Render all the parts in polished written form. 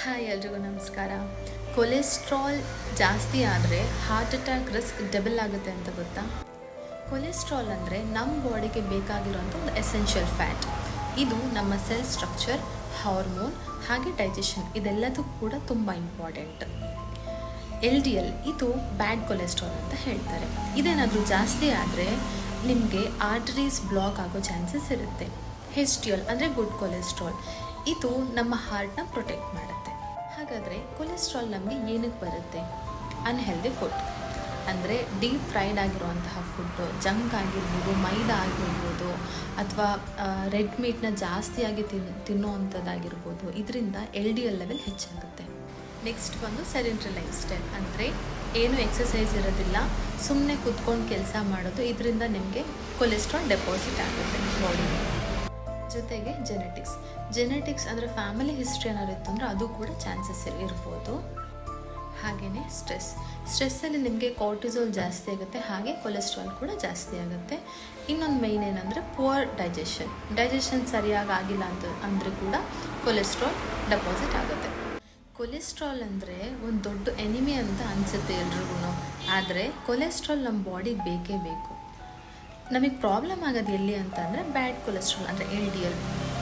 Hi ಎಲ್ರಿಗೂ ನಮಸ್ಕಾರ. Cholesterol ಜಾಸ್ತಿ ಆದರೆ ಹಾರ್ಟ್ ಅಟ್ಯಾಕ್ ರಿಸ್ಕ್ ಡಬಲ್ ಆಗುತ್ತೆ ಅಂತ ಗೊತ್ತಾ? ಕೊಲೆಸ್ಟ್ರಾಲ್ ಅಂದರೆ ನಮ್ಮ ಬಾಡಿಗೆ ಬೇಕಾಗಿರುವಂಥ ಒಂದು ಎಸೆನ್ಷಿಯಲ್ ಫ್ಯಾಟ್. ಇದು ನಮ್ಮ ಸೆಲ್ ಸ್ಟ್ರಕ್ಚರ್, ಹಾರ್ಮೋನ್ ಹಾಗೆ ಡೈಜೆಷನ್ ಇದೆಲ್ಲದೂ ಕೂಡ ತುಂಬ ಇಂಪಾರ್ಟೆಂಟ್. LDL ಇದು ಬ್ಯಾಡ್ ಕೊಲೆಸ್ಟ್ರಾಲ್ ಅಂತ ಹೇಳ್ತಾರೆ. ಇದೇನಾದರೂ ಜಾಸ್ತಿ ಆದರೆ ನಿಮಗೆ ಆರ್ಟರೀಸ್ ಬ್ಲಾಕ್ ಆಗೋ ಚಾನ್ಸಸ್ ಇರುತ್ತೆ. HDL ಅಂದರೆ ಗುಡ್ ಕೊಲೆಸ್ಟ್ರಾಲ್, ಇದು ನಮ್ಮ ಹಾರ್ಟ್ನ ಪ್ರೊಟೆಕ್ಟ್ ಮಾಡುತ್ತೆ. ಹಾಗಾದರೆ ಕೊಲೆಸ್ಟ್ರಾಲ್ ನಮಗೆ ಏನಕ್ಕೆ ಬರುತ್ತೆ? ಅನ್ಹೆಲ್ದಿ ಫುಡ್ ಅಂದರೆ ಡೀಪ್ ಫ್ರೈಡ್ ಆಗಿರುವಂತಹ ಫುಡ್ಡು, ಜಂಕ್ ಆಗಿರ್ಬೋದು, ಮೈದಾ ಆಗಿರ್ಬೋದು, ಅಥವಾ ರೆಡ್ ಮೀಟ್ನ ಜಾಸ್ತಿಯಾಗಿ ತಿನ್ನೋವಂಥದ್ದಾಗಿರ್ಬೋದು. ಇದರಿಂದ LDL ಲೆವೆಲ್ ಹೆಚ್ಚಾಗುತ್ತೆ. ನೆಕ್ಸ್ಟ್ ಬಂದು ಸೆಡೆಂಟರಿ ಲೈಫ್ ಸ್ಟೈಲ್ ಅಂದರೆ ಏನು ಎಕ್ಸಸೈಸ್ ಇರೋದಿಲ್ಲ, ಸುಮ್ಮನೆ ಕೂತ್ಕೊಂಡು ಕೆಲಸ ಮಾಡೋದು. ಇದರಿಂದ ನಿಮಗೆ ಕೊಲೆಸ್ಟ್ರಾಲ್ ಡೆಪಾಸಿಟ್ ಆಗುತ್ತೆ ಬಾಡಿ. ಜೊತೆಗೆ ಜೆನೆಟಿಕ್ಸ್ ಅಂದರೆ ಫ್ಯಾಮಿಲಿ ಹಿಸ್ಟ್ರಿ ಏನಾದ್ರು ಇತ್ತು ಅಂದರೆ ಅದು ಕೂಡ ಚಾನ್ಸಸ್ ಇರ್ಬೋದು. ಹಾಗೆಯೇ ಸ್ಟ್ರೆಸ್ಸಲ್ಲಿ ನಿಮಗೆ ಕಾರ್ಟಿಸೋಲ್ ಜಾಸ್ತಿ ಆಗುತ್ತೆ, ಹಾಗೆ ಕೊಲೆಸ್ಟ್ರಾಲ್ ಕೂಡ ಜಾಸ್ತಿ ಆಗುತ್ತೆ. ಇನ್ನೊಂದು ಮೇಯ್ನ್ ಏನಂದರೆ ಪುವರ್ ಡೈಜೆಷನ್ ಸರಿಯಾಗಿ ಆಗಿಲ್ಲ ಅಂದರೆ ಕೂಡ ಕೊಲೆಸ್ಟ್ರಾಲ್ ಡೆಪಾಸಿಟ್ ಆಗುತ್ತೆ. ಕೊಲೆಸ್ಟ್ರಾಲ್ ಅಂದರೆ ಒಂದು ದೊಡ್ಡ ಎನಿಮಿ ಅಂತ ಅನಿಸುತ್ತೆ ಎಲ್ರಿಗೂ. ಆದರೆ ಕೊಲೆಸ್ಟ್ರಾಲ್ ನಮ್ಮ ಬಾಡಿಗೆ ಬೇಕೇ ಬೇಕು. ನಮಗೆ ಪ್ರಾಬ್ಲಮ್ ಆಗೋದು ಎಲ್ಲಿ ಅಂತಂದರೆ ಬ್ಯಾಡ್ ಕೊಲೆಸ್ಟ್ರಾಲ್ ಅಂದರೆ LDL.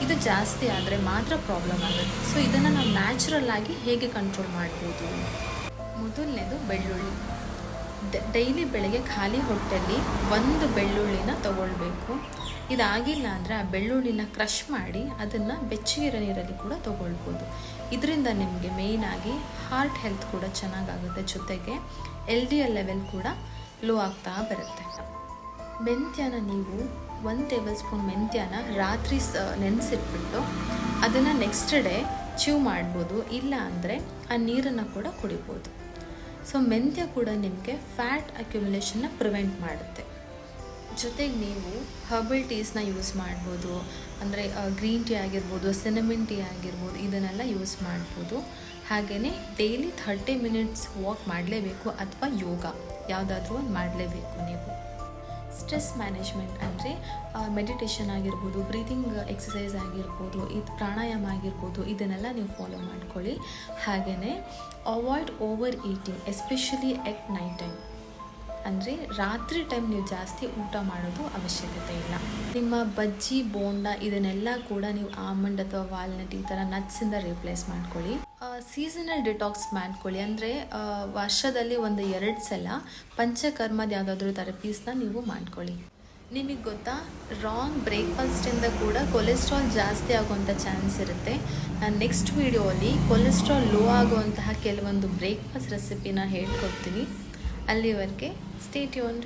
ಇದು ಜಾಸ್ತಿ ಆದರೆ ಮಾತ್ರ ಪ್ರಾಬ್ಲಮ್ ಆಗುತ್ತೆ. ಸೊ ಇದನ್ನು ನಾವು ನ್ಯಾಚುರಲ್ ಆಗಿ ಹೇಗೆ ಕಂಟ್ರೋಲ್ ಮಾಡ್ಬೋದು? ಮೊದಲನೇದು ಬೆಳ್ಳುಳ್ಳಿ. ಡೈಲಿ ಬೆಳಗ್ಗೆ ಖಾಲಿ ಹೊಟ್ಟೆಯಲ್ಲಿ ಒಂದು ಬೆಳ್ಳುಳ್ಳಿನ ತೊಗೊಳ್ಬೇಕು. ಇದಾಗಿಲ್ಲ ಅಂದರೆ ಆ ಬೆಳ್ಳುಳ್ಳಿನ ಕ್ರಷ್ ಮಾಡಿ ಅದನ್ನು ಬೆಚ್ಚಗಿರೋ ನೀರಲ್ಲಿ ಕೂಡ ತೊಗೊಳ್ಬೋದು. ಇದರಿಂದ ನಿಮಗೆ ಮೇಯ್ನಾಗಿ ಹಾರ್ಟ್ ಹೆಲ್ತ್ ಕೂಡ ಚೆನ್ನಾಗಾಗುತ್ತೆ. ಜೊತೆಗೆ LDL ಲೆವೆಲ್ ಕೂಡ ಲೋ ಆಗ್ತಾ ಬರುತ್ತೆ. ಮೆಂತ್ಯನ ನೀವು 1 ಟೇಬಲ್ ಸ್ಪೂನ್ ಮೆಂತ್ಯನ ರಾತ್ರಿ ನೆನೆಸಿಟ್ಬಿಟ್ಟು ಅದನ್ನು ನೆಕ್ಸ್ಟ್ ಡೇ ಚ್ಯೂ ಮಾಡ್ಬೋದು. ಇಲ್ಲ ಅಂದರೆ ಆ ನೀರನ್ನು ಕೂಡ ಕುಡಿಬೋದು. ಸೊ ಮೆಂತ್ಯ ಕೂಡ ನಿಮಗೆ ಫ್ಯಾಟ್ ಅಕ್ಯುಮುಲೇಷನ್ನ ಪ್ರಿವೆಂಟ್ ಮಾಡುತ್ತೆ. ಜೊತೆಗೆ ನೀವು ಹರ್ಬಲ್ ಟೀಸ್ನ ಯೂಸ್ ಮಾಡ್ಬೋದು. ಅಂದರೆ ಗ್ರೀನ್ ಟೀ ಆಗಿರ್ಬೋದು, ಸಿನಮನ್ ಟೀ ಆಗಿರ್ಬೋದು, ಇದನ್ನೆಲ್ಲ ಯೂಸ್ ಮಾಡ್ಬೋದು. ಹಾಗೆಯೇ ಡೈಲಿ 30 ಮಿನಿಟ್ಸ್ ವಾಕ್ ಮಾಡಲೇಬೇಕು, ಅಥವಾ ಯೋಗ ಯಾವುದಾದ್ರೂ ಒಂದು ಮಾಡಲೇಬೇಕು ನೀವು. ಸ್ಟ್ರೆಸ್ ಮ್ಯಾನೇಜ್ಮೆಂಟ್ ಅಂದರೆ ಮೆಡಿಟೇಷನ್ ಆಗಿರ್ಬೋದು, ಬ್ರೀತಿಂಗ್ ಎಕ್ಸಸೈಸ್ ಆಗಿರ್ಬೋದು, ಇದು ಪ್ರಾಣಾಯಾಮ ಆಗಿರ್ಬೋದು, ಇದನ್ನೆಲ್ಲ ನೀವು ಫಾಲೋ ಮಾಡ್ಕೊಳ್ಳಿ. ಹಾಗೆಯೇ ಅವಾಯ್ಡ್ ಓವರ್ ಈಟಿಂಗ್, ಎಸ್ಪೆಷಲಿ ಎಟ್ ನೈಟ್ ಟೈಮ್. ಅಂದರೆ ರಾತ್ರಿ ಟೈಮ್ ನೀವು ಜಾಸ್ತಿ ಊಟ ಮಾಡೋದು ಅವಶ್ಯಕತೆ ಇಲ್ಲ. ನಿಮ್ಮ ಬಜ್ಜಿ, ಬೋಂಡ ಇದನ್ನೆಲ್ಲ ಕೂಡ ನೀವು ಆಮಂಡ್ ಅಥವಾ ವಾಲ್ನಟ್ ಈ ಥರ ನಟ್ಸಿಂದ ರಿಪ್ಲೇಸ್ ಮಾಡ್ಕೊಳ್ಳಿ. ಸೀಸನಲ್ ಡಿಟಾಕ್ಸ್ ಮಾಡ್ಕೊಳ್ಳಿ. ಅಂದರೆ ವರ್ಷದಲ್ಲಿ 1-2 ಸಲ ಪಂಚಕರ್ಮದ ಯಾವುದಾದ್ರೂ ಥೆರಪೀಸ್ನ ನೀವು ಮಾಡ್ಕೊಳ್ಳಿ. ನಿಮಗೆ ಗೊತ್ತಾ, ರಾಂಗ್ ಬ್ರೇಕ್ಫಾಸ್ಟಿಂದ ಕೂಡ ಕೊಲೆಸ್ಟ್ರಾಲ್ ಜಾಸ್ತಿ ಆಗುವಂಥ ಚಾನ್ಸ್ ಇರುತ್ತೆ. ನಾನು ನೆಕ್ಸ್ಟ್ ವೀಡಿಯೋಲಿ ಕೊಲೆಸ್ಟ್ರಾಲ್ ಲೋ ಆಗುವಂತಹ ಕೆಲವೊಂದು ಬ್ರೇಕ್ಫಾಸ್ಟ್ ರೆಸಿಪಿನ ಹೇಳ್ಕೊಡ್ತೀನಿ. ಅಲ್ಲಿವರೆಗೆ ಸ್ಟೇ ಟ್ಯೂನ್ಡ್.